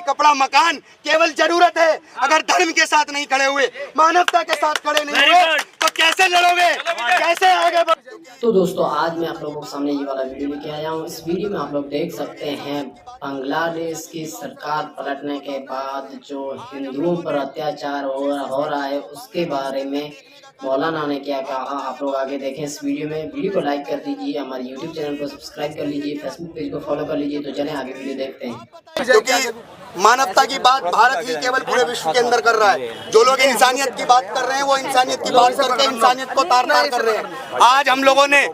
कपड़ा मकान केवल जरूरत है। अगर धर्म के साथ नहीं खड़े हुए, मानवता के साथ खड़े नहीं हुए तो कैसे लड़ोगे, कैसे आगे तो दोस्तों आज मैं आप लोगों के सामने ये वाला वीडियो लेके आया हूँ। इस वीडियो में आप लोग देख सकते हैं बांग्लादेश की सरकार पलटने के बाद जो हिंदुओं पर अत्याचार हो रहा है उसके बारे में मौलाना ने क्या कहा। आप लोग आगे देखें इस वीडियो में। वीडियो को लाइक कर दीजिए, हमारे यूट्यूब चैनल को सब्सक्राइब कर लीजिए, फेसबुक पेज को फॉलो कर लीजिए। तो चलें आगे वीडियो देखते हैं। क्योंकि मानवता की बात भारत ही केवल पूरे विश्व के अंदर कर रहा है। जो लोग इंसानियत की बात कर रहे हैं वो इंसानियत की बात करके इंसानियत को तार-तार कर रहे हैं। आज हम लोगों ने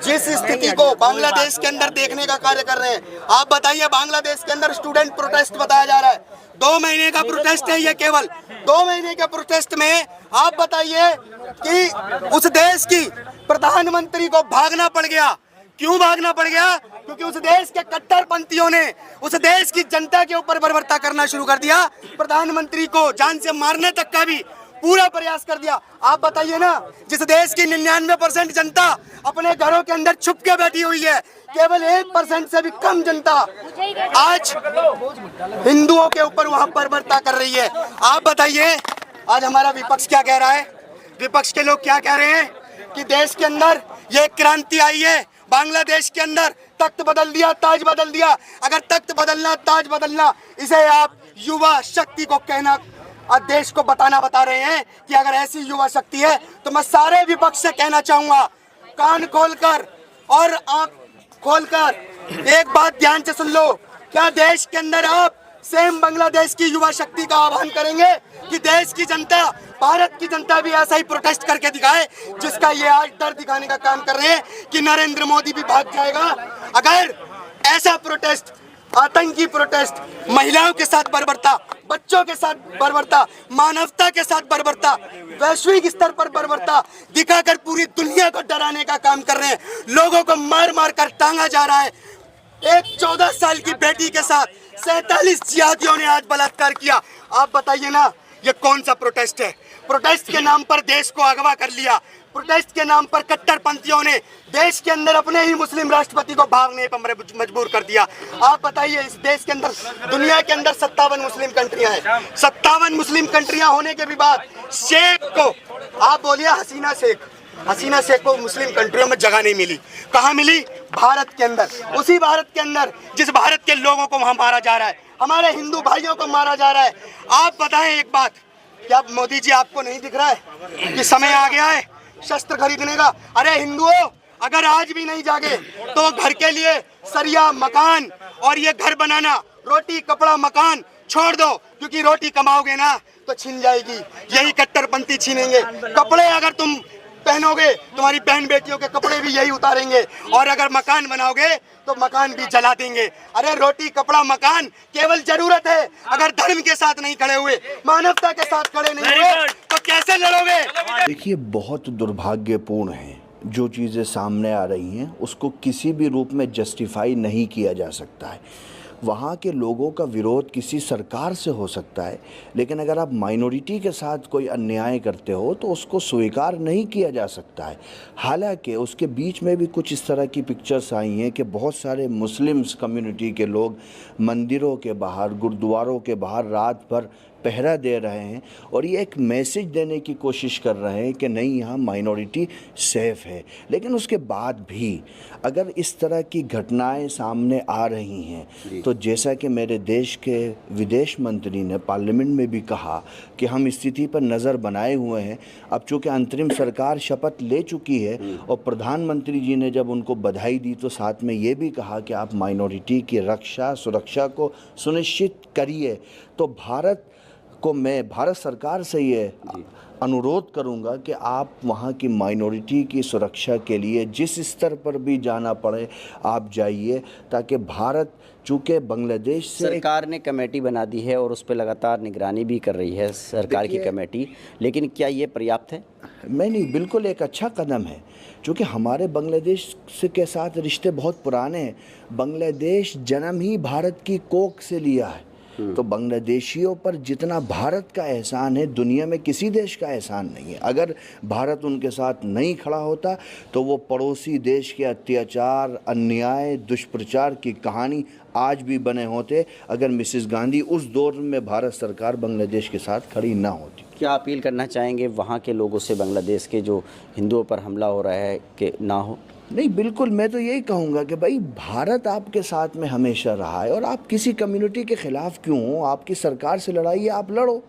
जिस स्थिति को बांग्लादेश के अंदर देखने का कार्य कर रहे हैं, आप बताइए बांग्लादेश के अंदर स्टूडेंट प्रोटेस्ट बताया जा रहा है। 2 महीने का प्रोटेस्ट है ये, केवल 2 महीने के प्रोटेस्ट में आप बताइए कि उस देश की प्रधानमंत्री को भागना पड़ गया। क्यों भागना पड़ गया? क्योंकि उस देश के कट्टरपंथियों ने उस देश की जनता के ऊपर बर्बरता करना शुरू कर दिया। प्रधानमंत्री को जान से मारने तक का भी पूरा प्रयास कर दिया। आप बताइए ना, जिस देश की 99% जनता अपने घरों के अंदर छुप के बैठी हुई है, केवल 1% से भी कम जनता आज हिंदुओं के ऊपर वहां बर्बरता कर रही है। आप बताइए आज हमारा विपक्ष क्या कह रहा है? विपक्ष के लोग क्या कह रहे हैं कि देश के अंदर ये क्रांति आई है, बांग्लादेश के अंदर तख्त बदल दिया, ताज बदल दिया। अगर तख्त बदलना, ताज बदलना, इसे आप युवा शक्ति को कहना और देश को बता रहे हैं कि अगर ऐसी युवा शक्ति है तो मैं सारे विपक्ष से कहना चाहूंगा, कान खोलकर और आंख खोलकर एक बात ध्यान से सुन लो। क्या देश के अंदर आप सेम बांग्लादेश की युवा शक्ति का आह्वान करेंगे कि देश की जनता, भारत की जनता भी ऐसा ही प्रोटेस्ट करके दिखाए, जिसका ये आज डर दिखाने का काम कर रहे हैं कि नरेंद्र मोदी भी भाग जाएगा? अगर ऐसा प्रोटेस्ट, आतंकी प्रोटेस्ट, महिलाओं के साथ बर्बरता, बच्चों के साथ बर्बरता, मानवता के साथ बर्बरता, वैश्विक स्तर पर बर्बरता दिखाकर पूरी दुनिया को डराने का काम कर रहे हैं, लोगों को मार मार कर टांगा जा रहा है। एक 14 साल की बेटी के साथ 47 जिहादियों ने आज बलात्कार किया। आप बताइए ना, ये कौन सा प्रोटेस्ट है? प्रोटेस्ट के नाम पर देश को अगवा कर लिया। प्रोटेस्ट के नाम पर कट्टरपंथियों ने देश के अंदर अपने ही मुस्लिम राष्ट्रपति को भागने पर मजबूर कर दिया। आप बताइए, इस देश के अंदर, दुनिया के अंदर 57 मुस्लिम कंट्रियां हैं। 57 मुस्लिम कंट्रियां होने के भी बाद शेख को, आप बोलिए हसीना शेख को मुस्लिम कंट्रियों में जगह नहीं मिली। कहाँ मिली? भारत के अंदर। उसी भारत के अंदर जिस भारत के लोगों को वहां मारा जा रहा है, हमारे हिंदू भाइयों को मारा जा रहा है। आप बताएं एक बात, क्या मोदी जी आपको नहीं दिख रहा है कि समय आ गया है शस्त्र खरीदने का? अरे हिंदुओं, अगर आज भी नहीं जागे तो घर के लिए सरिया, मकान और ये घर बनाना, रोटी कपड़ा मकान छोड़ दो, क्योंकि रोटी कमाओगे ना तो छिन जाएगी, यही कट्टरपंथी छीनेंगे। कपड़े अगर तुम पहनोगे, तुम्हारी बहन बेटियों के कपड़े भी यही उतारेंगे, और अगर मकान बनाओगे तो मकान भी जला देंगे। अरे रोटी कपड़ा मकान केवल जरूरत है। अगर धर्म के साथ नहीं खड़े हुए, मानवता के साथ खड़े नहीं हुए तो कैसे लड़ोगे? देखिए, बहुत दुर्भाग्यपूर्ण है जो चीज़ें सामने आ रही हैं, उसको किसी भी रूप में जस्टिफाई नहीं किया जा सकता है। वहाँ के लोगों का विरोध किसी सरकार से हो सकता है, लेकिन अगर आप माइनॉरिटी के साथ कोई अन्याय करते हो तो उसको स्वीकार नहीं किया जा सकता है। हालांकि उसके बीच में भी कुछ इस तरह की पिक्चर्स आई हैं कि बहुत सारे मुस्लिम्स कम्युनिटी के लोग मंदिरों के बाहर, गुरुद्वारों के बाहर रात भर पहरा दे रहे हैं और ये एक मैसेज देने की कोशिश कर रहे हैं कि नहीं, यहाँ माइनॉरिटी सेफ़ है। लेकिन उसके बाद भी अगर इस तरह की घटनाएं सामने आ रही हैं तो जैसा कि मेरे देश के विदेश मंत्री ने पार्लियामेंट में भी कहा कि हम स्थिति पर नज़र बनाए हुए हैं। अब चूँकि अंतरिम सरकार शपथ ले चुकी है और प्रधानमंत्री जी ने जब उनको बधाई दी तो साथ में ये भी कहा कि आप माइनॉरिटी की रक्षा सुरक्षा को सुनिश्चित करिए। तो भारत सरकार से ये अनुरोध करूंगा कि आप वहाँ की माइनॉरिटी की सुरक्षा के लिए जिस स्तर पर भी जाना पड़े आप जाइए, ताकि भारत, चूँकि बांग्लादेश से सरकार ने कमेटी बना दी है और उस पर लगातार निगरानी भी कर रही है सरकार की कमेटी, लेकिन क्या ये पर्याप्त है? नहीं, बिल्कुल एक अच्छा कदम है, क्योंकि हमारे बांग्लादेश के साथ रिश्ते बहुत पुराने हैं। बांग्लादेश जन्म ही भारत की कोख से लिया है। तो बांग्लादेशियों पर जितना भारत का एहसान है दुनिया में किसी देश का एहसान नहीं है। अगर भारत उनके साथ नहीं खड़ा होता तो वो पड़ोसी देश के अत्याचार, अन्याय, दुष्प्रचार की कहानी आज भी बने होते अगर मिसेस गांधी उस दौर में भारत सरकार बांग्लादेश के साथ खड़ी ना होती। क्या अपील करना चाहेंगे वहाँ के लोगों से, बांग्लादेश के जो हिंदुओं पर हमला हो रहा है, कि ना हो? नहीं, बिल्कुल मैं तो यही कहूँगा कि भाई भारत आपके साथ में हमेशा रहा है और आप किसी कम्युनिटी के ख़िलाफ़ क्यों हो? आपकी सरकार से लड़ाई है, आप लड़ो।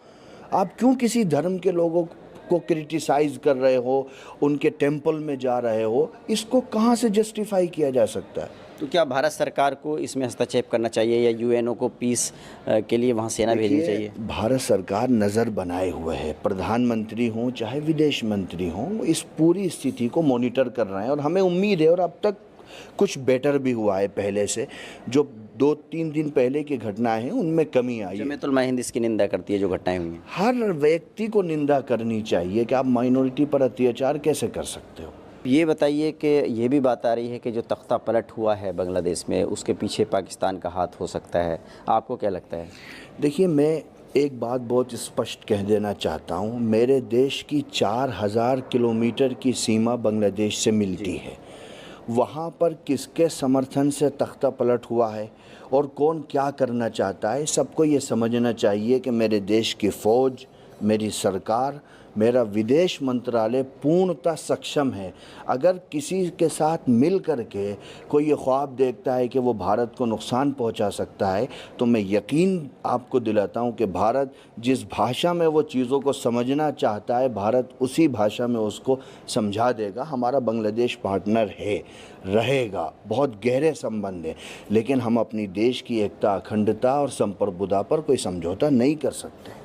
आप क्यों किसी धर्म के लोगों को क्रिटिसाइज़ कर रहे हो, उनके टेंपल में जा रहे हो? इसको कहाँ से जस्टिफाई किया जा सकता है? तो क्या भारत सरकार को इसमें हस्तक्षेप करना चाहिए या यूएनओ को पीस के लिए वहाँ सेना भेजनी चाहिए? भारत सरकार नज़र बनाए हुए है, प्रधानमंत्री हों चाहे विदेश मंत्री हों, इस पूरी स्थिति को मॉनिटर कर रहे हैं और हमें उम्मीद है, और अब तक कुछ बेटर भी हुआ है पहले से। जो 2-3 दिन पहले की घटनाएं हैं उनमें कमी आई है। जमीयतुल हिंद इसकी निंदा करती है जो घटनाएं हुई हैं। हर व्यक्ति को निंदा करनी चाहिए कि आप माइनॉरिटी पर अत्याचार कैसे कर सकते हो। ये बताइए कि ये भी बात आ रही है कि जो तख्ता पलट हुआ है बांग्लादेश में, उसके पीछे पाकिस्तान का हाथ हो सकता है। आपको क्या लगता है? देखिए, मैं एक बात बहुत स्पष्ट कह देना चाहता हूँ। मेरे देश की 4000 किलोमीटर की सीमा बांग्लादेश से मिलती है। वहाँ पर किसके समर्थन से तख्ता पलट हुआ है और कौन क्या करना चाहता है, सबको ये समझना चाहिए कि मेरे देश की फ़ौज, मेरी सरकार, मेरा विदेश मंत्रालय पूर्णतः सक्षम है। अगर किसी के साथ मिल कर के कोई ये ख्वाब देखता है कि वो भारत को नुकसान पहुंचा सकता है, तो मैं यकीन आपको दिलाता हूं कि भारत जिस भाषा में वो चीज़ों को समझना चाहता है, भारत उसी भाषा में उसको समझा देगा। हमारा बांग्लादेश पार्टनर है, रहेगा, बहुत गहरे संबंध है, लेकिन हम अपनी देश की एकता, अखंडता और संप्रभुता पर कोई समझौता नहीं कर सकते।